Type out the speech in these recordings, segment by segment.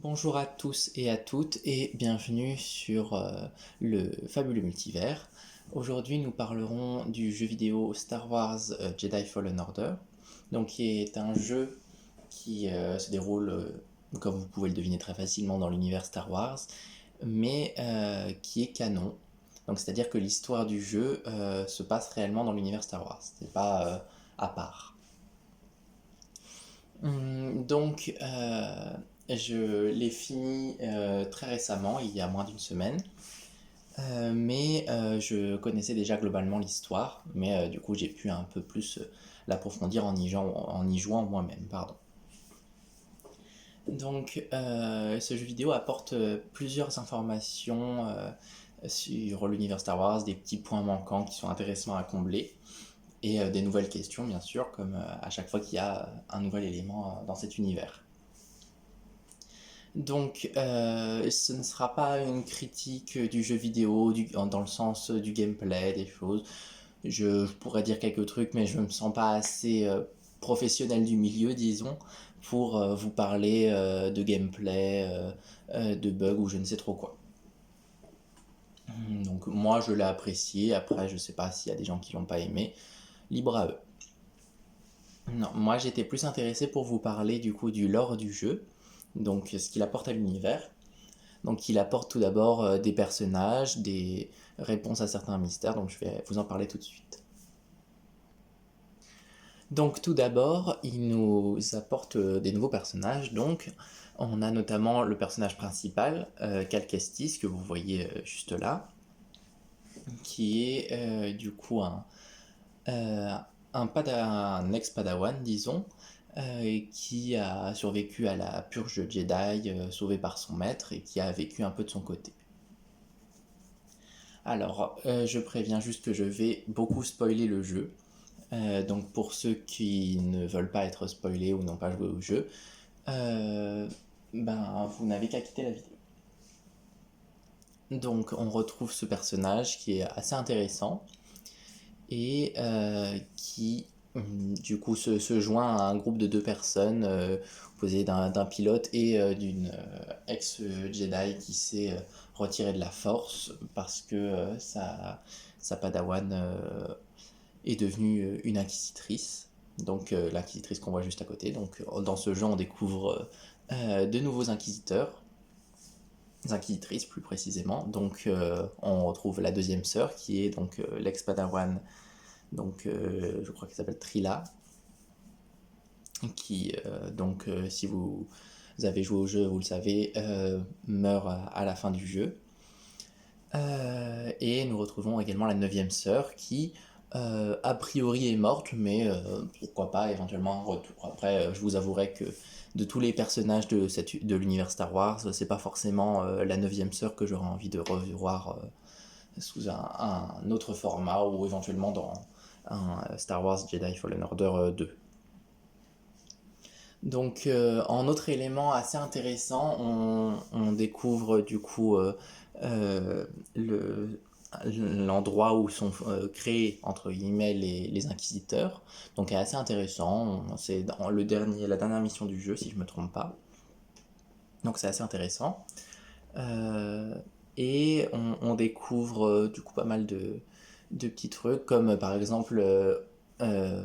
Bonjour à tous et à toutes et bienvenue sur le fabuleux multivers. Aujourd'hui nous parlerons du jeu vidéo Star Wars Jedi Fallen Order, donc qui est un jeu qui se déroule, comme vous pouvez le deviner très facilement, dans l'univers Star Wars, mais qui est canon. Donc c'est-à-dire que l'histoire du jeu se passe réellement dans l'univers Star Wars, c'est pas à part. Donc, je l'ai fini très récemment, il y a moins d'une semaine. Mais je connaissais déjà globalement l'histoire, mais du coup j'ai pu un peu plus l'approfondir en y jouant moi-même, pardon. Donc, ce jeu vidéo apporte plusieurs informations sur l'univers Star Wars, des petits points manquants qui sont intéressants à combler, et des nouvelles questions bien sûr, comme à chaque fois qu'il y a un nouvel élément dans cet univers. Donc, ce ne sera pas une critique du jeu vidéo dans le sens du gameplay, des choses. Je pourrais dire quelques trucs, mais je ne me sens pas assez professionnel du milieu, disons, pour vous parler de gameplay, de bugs ou je ne sais trop quoi. Donc moi, je l'ai apprécié. Après, je sais pas s'il y a des gens qui l'ont pas aimé. Libre à eux. Non, moi j'étais plus intéressé pour vous parler du coup du lore du jeu, donc ce qu'il apporte à l'univers. Donc il apporte tout d'abord des personnages, des réponses à certains mystères, donc je vais vous en parler tout de suite. Donc tout d'abord, il nous apporte des nouveaux personnages, donc on a notamment le personnage principal, Cal Kestis, que vous voyez juste là, qui est du coup euh, un ex-padawan, disons, qui a survécu à la purge Jedi, sauvé par son maître, et qui a vécu un peu de son côté. Alors, je préviens juste que je vais beaucoup spoiler le jeu. Donc pour ceux qui ne veulent pas être spoilés ou n'ont pas joué au jeu, euh, ben vous n'avez qu'à quitter la vidéo. Donc on retrouve ce personnage qui est assez intéressant et qui du coup se joint à un groupe de deux personnes composé d'un pilote et d'une ex-Jedi qui s'est retirée de la force parce que sa padawan est devenue une inquisitrice, donc l'inquisitrice qu'on voit juste à côté. Donc dans ce jeu, on découvre de nouveaux inquisiteurs, des inquisitrices plus précisément. Donc on retrouve la deuxième sœur qui est donc l'ex-padawan, donc je crois qu'elle s'appelle Trilla, qui si vous avez joué au jeu, vous le savez, meurt à la fin du jeu. Et nous retrouvons également la neuvième sœur qui, a priori, est morte, mais pourquoi pas éventuellement un retour. Après, je vous avouerai que de tous les personnages de l'univers Star Wars, c'est pas forcément la neuvième sœur que j'aurais envie de revoir sous un autre format ou éventuellement dans un Star Wars Jedi Fallen Order 2. Donc, en autre élément assez intéressant, on découvre du coup euh, le, l'endroit où sont créés entre guillemets les inquisiteurs. Donc, assez intéressant. C'est dans la dernière mission du jeu, si je me trompe pas. Donc, c'est assez intéressant. Euh, et on découvre du coup pas mal de petits trucs, comme par exemple,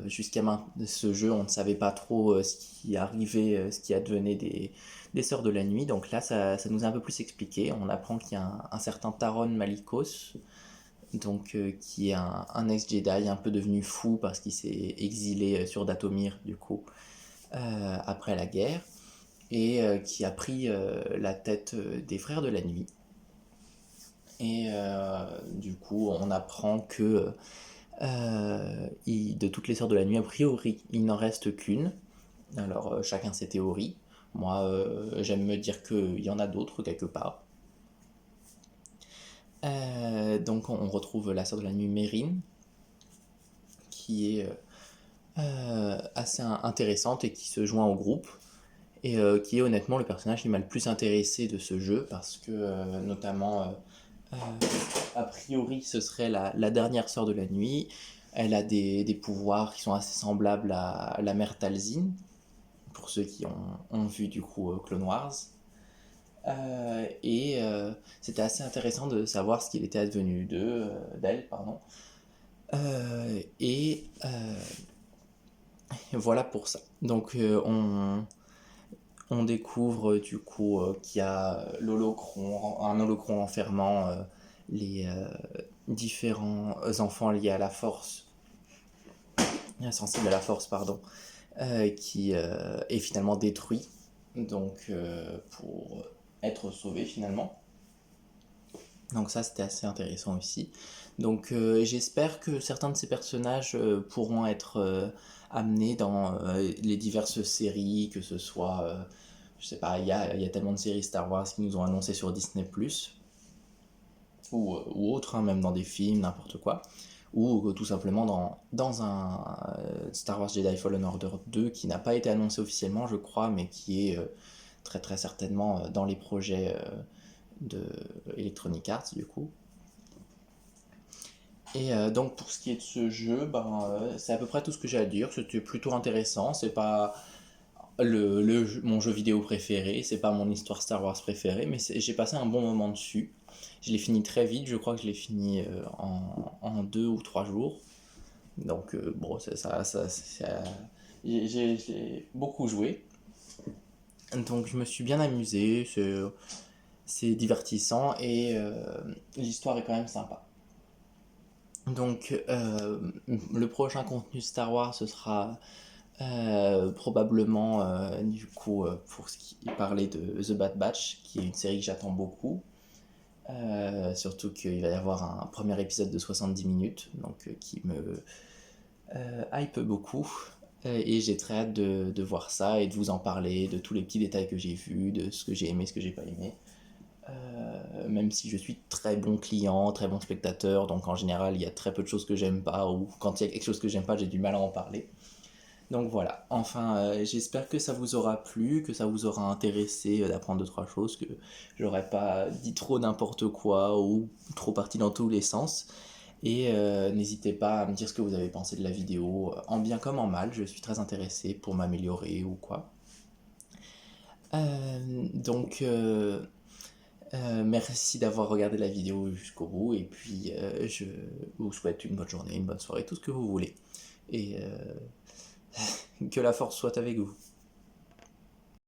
jusqu'à ce jeu, on ne savait pas trop ce qui arrivait, ce qui advenait des Sœurs de la Nuit. Donc là, ça nous est un peu plus expliqué. On apprend qu'il y a un certain Taron Malicos, donc, qui est un ex-Jedi un peu devenu fou parce qu'il s'est exilé sur Dathomir, du coup, après la guerre, et qui a pris la tête des Frères de la Nuit. Et du coup, on apprend que de toutes les Sœurs de la Nuit, a priori, il n'en reste qu'une. Alors, chacun ses théories. Moi, j'aime me dire qu'il y en a d'autres quelque part. Donc, on retrouve la Sœur de la Nuit Mérine, qui est assez intéressante et qui se joint au groupe. Et qui est honnêtement le personnage qui m'a le plus intéressé de ce jeu, parce que notamment euh, a priori, ce serait la dernière sœur de la nuit. Elle a des pouvoirs qui sont assez semblables à la mère Talzin, pour ceux qui ont vu du coup Clone Wars. C'était assez intéressant de savoir ce qu'il était advenu d'elle, pardon. Et voilà pour ça. Donc on découvre du coup qu'il y a un holocron enfermant les différents enfants liés à la force, sensibles à la force, pardon, qui est finalement détruit, donc pour être sauvé finalement. Donc ça c'était assez intéressant aussi. Donc j'espère que certains de ces personnages pourront être amenés dans les diverses séries, que ce soit, je sais pas, il y a tellement de séries Star Wars qui nous ont annoncé sur Disney ⁇ ou autres, hein, même dans des films, n'importe quoi. Ou tout simplement dans un Star Wars Jedi Fallen Order 2 qui n'a pas été annoncé officiellement, je crois, mais qui est très très certainement dans les projets de Electronic Arts, du coup. Et donc pour ce qui est de ce jeu, c'est à peu près tout ce que j'ai à dire. C'était plutôt intéressant. C'est pas mon jeu vidéo préféré, c'est pas mon histoire Star Wars préférée, mais j'ai passé un bon moment dessus. Je l'ai fini très vite, je crois que je l'ai fini en 2 ou 3 jours. Donc bon, j'ai beaucoup joué. Donc je me suis bien amusé, c'est divertissant et l'histoire est quand même sympa. Donc le prochain contenu Star Wars, ce sera probablement du coup pour ce qui parlait de The Bad Batch, qui est une série que j'attends beaucoup. Surtout qu'il va y avoir un premier épisode de 70 minutes, donc qui me hype beaucoup. Et j'ai très hâte de voir ça et de vous en parler, de tous les petits détails que j'ai vus, de ce que j'ai aimé, ce que j'ai pas aimé. Même si je suis très bon client, très bon spectateur, donc en général il y a très peu de choses que j'aime pas, ou quand il y a quelque chose que j'aime pas, j'ai du mal à en parler. Donc voilà, enfin j'espère que ça vous aura plu, que ça vous aura intéressé d'apprendre deux trois choses, que j'aurais pas dit trop n'importe quoi ou trop parti dans tous les sens. Et n'hésitez pas à me dire ce que vous avez pensé de la vidéo, en bien comme en mal, je suis très intéressé pour m'améliorer ou quoi. Donc merci d'avoir regardé la vidéo jusqu'au bout et puis je vous souhaite une bonne journée, une bonne soirée, tout ce que vous voulez. Et que la force soit avec vous.